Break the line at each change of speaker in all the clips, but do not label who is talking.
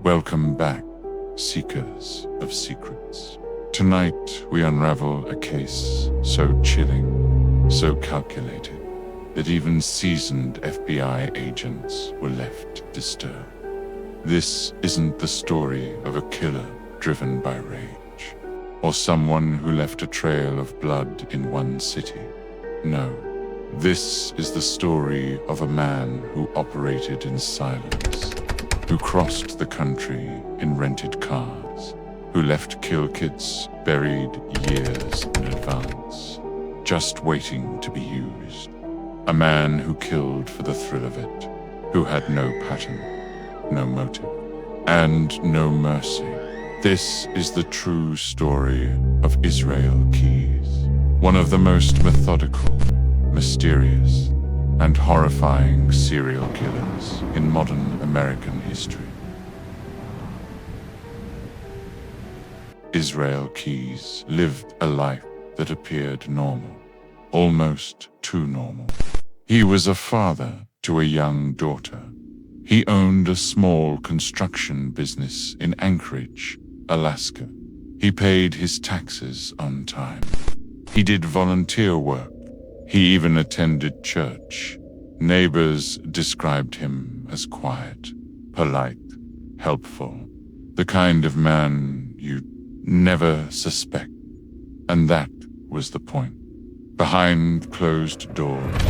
Welcome back, seekers of secrets. Tonight we unravel a case so chilling, so calculated, that even seasoned FBI agents were left disturbed. This isn't the story of a killer driven by rage, or someone who left a trail of blood in one city. No, this is the story of a man who operated in silence, who crossed the country in rented cars, who left kill kits buried years in advance, just waiting to be used. A man who killed for the thrill of it, who had no pattern, no motive, and no mercy. This is the true story of Israel Keyes, one of the most methodical, mysterious, and horrifying serial killers in modern American history. Israel Keyes lived a life that appeared normal, almost too normal. He was a father to a young daughter. He owned a small construction business in Anchorage, Alaska. He paid his taxes on time. He did volunteer work. He even attended church. Neighbors described him as quiet, polite, helpful, the kind of man you'd never suspect. And that was the point. Behind closed doors,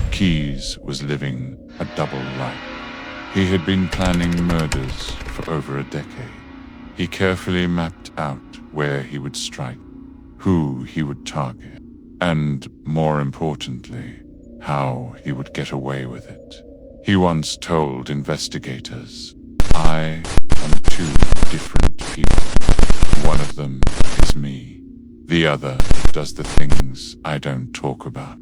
Keyes was living a double life. He had been planning murders for over a decade. He carefully mapped out where he would strike, who he would target, and, more importantly, how he would get away with it. He once told investigators, "I am two different people. One of them is me. The other does the things I don't talk about."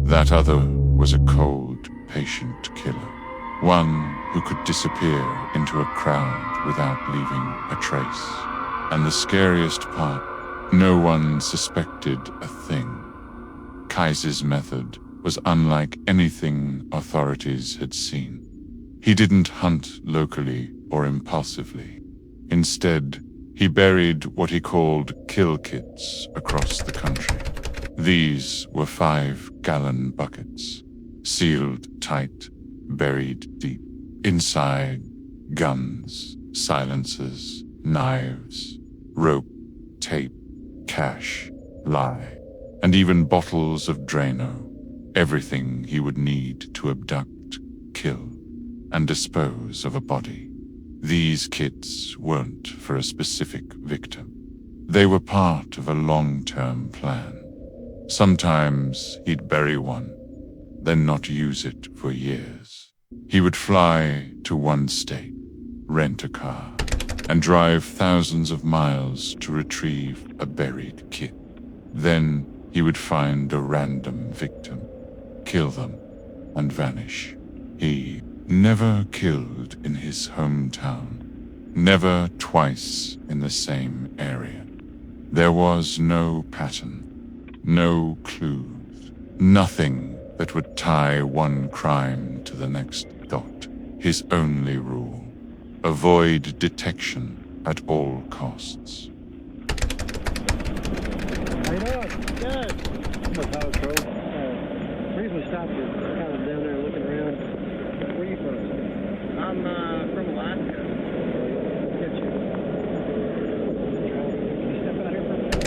That other was a cold, patient killer. One who could disappear into a crowd without leaving a trace. And the scariest part, no one suspected a thing. Keyes' method was unlike anything authorities had seen. He didn't hunt locally or impulsively. Instead, he buried what he called kill kits across the country. These were 5-gallon buckets, sealed tight, buried deep. Inside, guns, silencers, knives, rope, tape, cash, lye, and even bottles of Drano. Everything he would need to abduct, kill, and dispose of a body. These kits weren't for a specific victim. They were part of a long-term plan. Sometimes he'd bury one, then not use it for years. He would fly to one state, rent a car, and drive thousands of miles to retrieve a buried kit. Then he would find a random victim, kill them, and vanish. He never killed in his hometown, never twice in the same area. There was no pattern, no clues, nothing that would tie one crime to the next dot. His only rule: avoid detection at all costs.
How you doing? Good. I'm with Highway Patrol. Reason we stopped you, kind of down there looking around. Where are you from?
I'm from Alaska.
Get you. Can you step out here for a minute?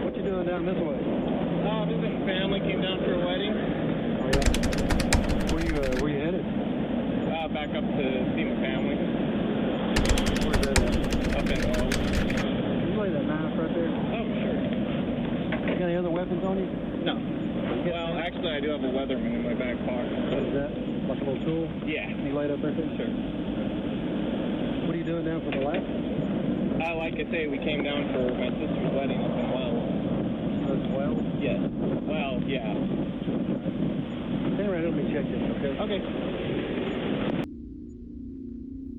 What you doing down this way?
Visiting family, came down for a wedding.
Oh yeah. Where you headed?
Back up to see my family.
Where's that at?
Up in Rome.
Can you lay that knife right there?
Oh, sure.
You got any other weapons on you?
No. Well, actually, I do have a Weatherman in my back pocket.
What is that? Like a little tool?
Yeah.
You laid up right there?
Sure.
What are you doing down for the last?
Like I say, we came down for my sister's wedding up in Wells.
As well?
Yes. Well, yeah.
Stay right, let me check this, okay?
Okay.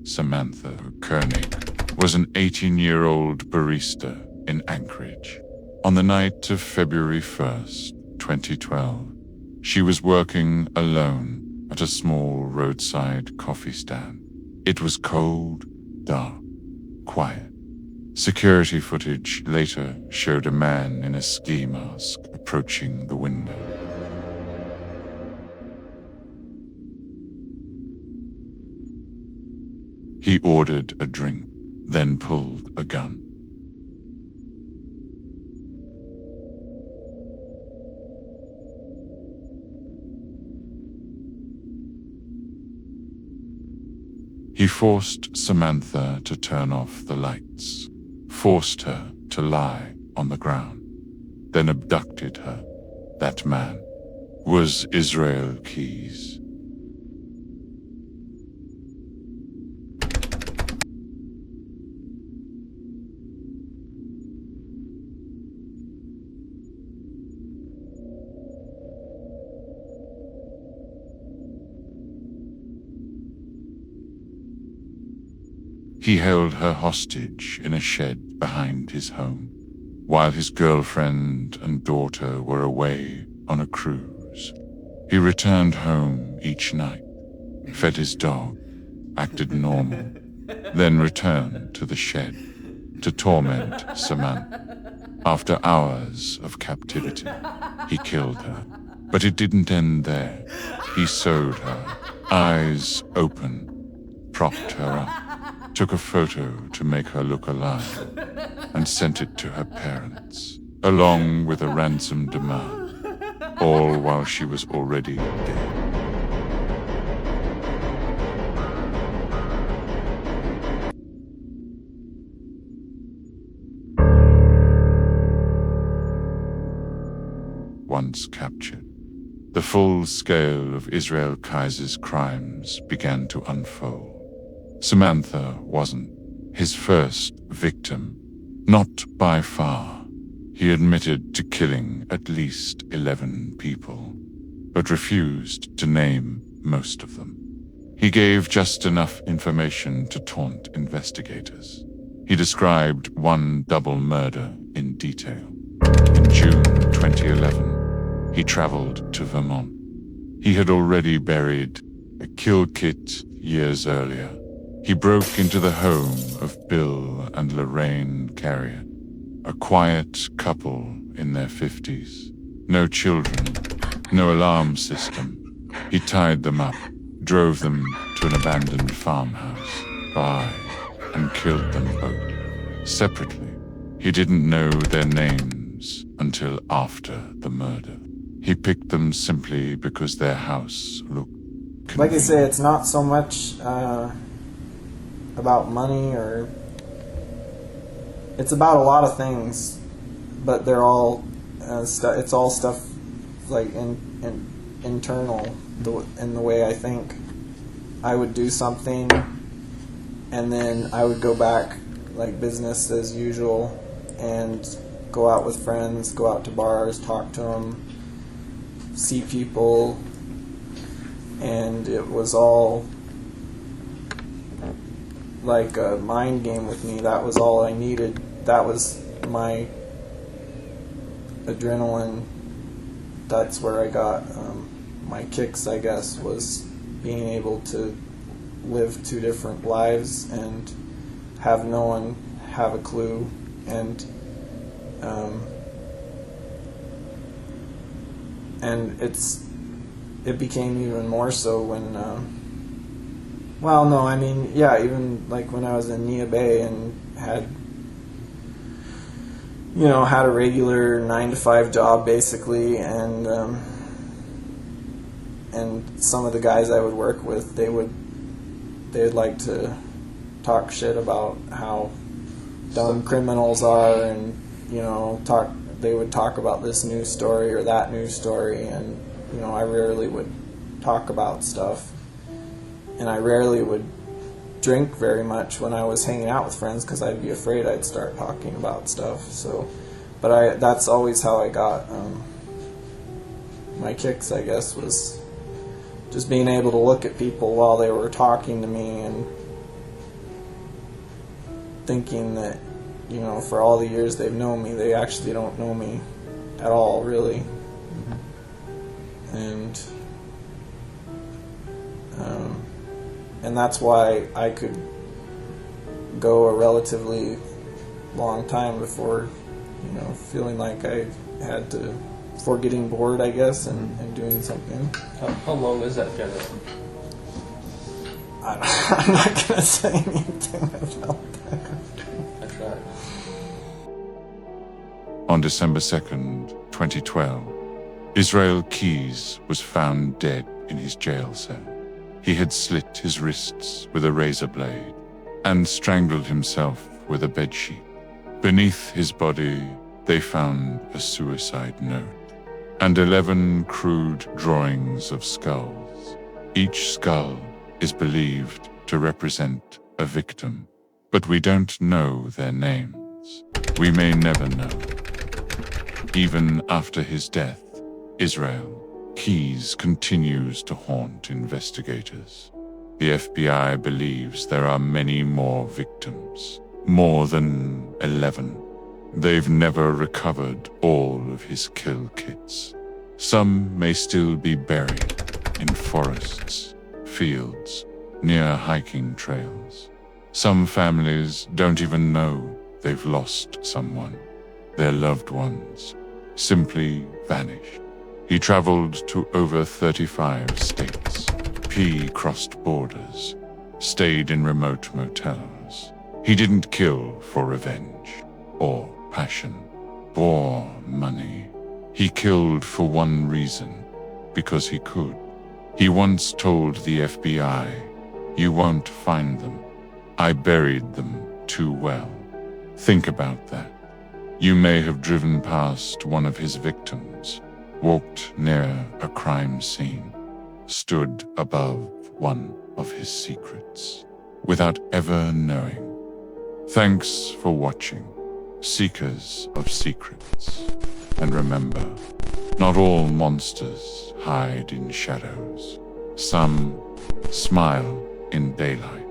Samantha Koenig, was an 18-year-old barista in Anchorage. On the night of February 1st, 2012, she was working alone at a small roadside coffee stand. It was cold, dark, quiet. Security footage later showed a man in a ski mask approaching the window. He ordered a drink, then pulled a gun. He forced Samantha to turn off the lights, forced her to lie on the ground, then abducted her. That man was Israel Keys. He held her hostage in a shed behind his home, while his girlfriend and daughter were away on a cruise. He returned home each night, fed his dog, acted normal, then returned to the shed to torment Samantha. After hours of captivity, he killed her. But it didn't end there. He sewed her, eyes open, propped her up, took a photo to make her look alive, and sent it to her parents, along with a ransom demand, all while she was already dead. Once captured, the full scale of Israel Kaiser's crimes began to unfold. Samantha wasn't his first victim, not by far. He admitted to killing at least 11 people, but refused to name most of them. He gave just enough information to taunt investigators. He described one double murder in detail. In June 2011, he traveled to Vermont. He had already buried a kill kit years earlier. He broke into the home of Bill and Lorraine Carrier, a quiet couple in their 50s. No children, no alarm system. He tied them up, drove them to an abandoned farmhouse, and killed them both. Separately, he didn't know their names until after the murder. He picked them simply because their house looked convenient.
Like I say, it's not so much about money, or it's about a lot of things, but they're all it's all stuff like internal in the way I think. I would do something and then I would go back like business as usual and go out with friends, go out to bars, talk to them, see people, and it was all like a mind game with me. That was all I needed. That was my adrenaline. That's where I got my kicks, I guess, was being able to live two different lives and have no one have a clue. And it became even more so when even like when I was in Nia Bay and had a regular 9-to-5 job basically, and some of the guys I would work with, they would like to talk shit about how dumb criminals are, and they would talk about this news story or that news story, and I rarely would talk about stuff, and I rarely would drink very much when I was hanging out with friends because I'd be afraid I'd start talking about stuff. So, but that's always how I got my kicks, I guess, was just being able to look at people while they were talking to me and thinking that, you know, for all the years they've known me, they actually don't know me at all, really. And that's why I could go a relatively long time before, you know, feeling like I had to, before getting bored, I guess, and doing something.
How long is that generally?
I'm not going to say anything about that.
I tried.
On December 2nd, 2012, Israel Keyes was found dead in his jail cell. He had slit his wrists with a razor blade and strangled himself with a bedsheet. Beneath his body, they found a suicide note and 11 crude drawings of skulls. Each skull is believed to represent a victim, but we don't know their names. We may never know. Even after his death, Israel Keyes continues to haunt investigators. The FBI believes there are many more victims, more than 11. They've never recovered all of his kill kits. Some may still be buried in forests, fields, near hiking trails. Some families don't even know they've lost someone. Their loved ones simply vanished. He traveled to over 35 states. He crossed borders, stayed in remote motels. He didn't kill for revenge, or passion, or money. He killed for one reason, because he could. He once told the FBI, "You won't find them. I buried them too well." Think about that. You may have driven past one of his victims, walked near a crime scene, stood above one of his secrets, without ever knowing. Thanks for watching, Seekers of Secrets. And remember, not all monsters hide in shadows. Some smile in daylight.